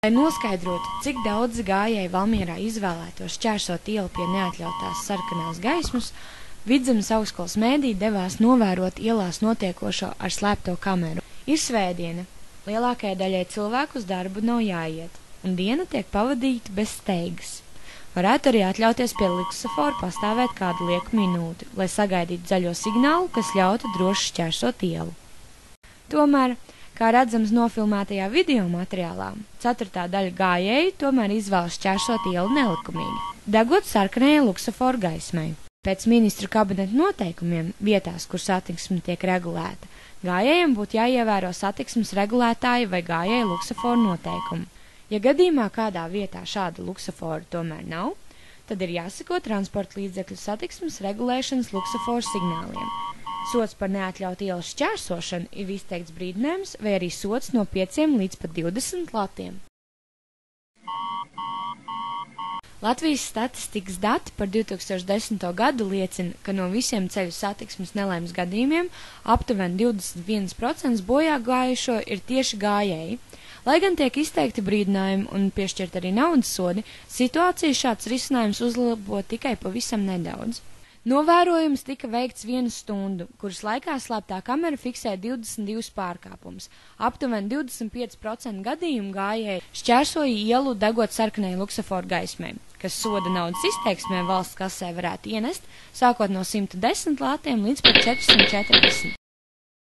Lai noskaidrotu, cik daudz gājēji Valmierā izvēlētos šķērsot ielu pie neatļautās sarkanās gaismas, Vidzemes augstskolas mēdī devās novērot ielās notiekošo ar slēpto kameru. Ir svētdiena, lielākajai daļai cilvēku uz darbu nav jāiet, un diena tiek pavadīta bez steigas. Varētu arī atļauties pie luksofora pastāvēt kādu lieku minūti, lai sagaidītu zaļo signālu, kas ļautu droši šķērsot ielu. Tomēr, kā redzams nofilmētajā video materiālā, 4. daļa gājēju tomēr izvēlas šķērsot ielu nelikumīgi, degot sarkanajai luksofora gaismai. Pēc ministru kabineta noteikumiem vietās, kur satiksme tiek regulēta, gājējiem būtu jāievēro satiksmes regulētāja vai gājēja luksofora noteikumi. Ja gadījumā kādā vietā šāda luksofora tomēr nav, tad ir jāseko transporta līdzekļu satiksmes regulēšanas luksofora signāliem. Sots par neatļautu ielas šķērsošanu ir izteikts brīdinājums vai arī sots no 5 līdz pat 20 latiem. Latvijas statistikas dati par 2010. gadu liecina, ka no visiem ceļu satiksmes nelaimes gadījumiem aptuveni 21% bojā gājušo ir tieši gājēji. Lai gan tiek izteikti brīdinājumi un piešķirt arī naudas sodi, situācija šāds risinājums uzlabo tikai pavisam nedaudz. Novērojums tika veikts 1 stundu, kuras laikā slēptā kamera fiksē 22 pārkāpumus. Aptuveni 25% gadījumu gājēji šķērsoja ielu degot sarkanai luksofora gaismai, kas soda naudas izteiksmē valsts kasē varētu ienest sākot no 110 latiem līdz pat 440.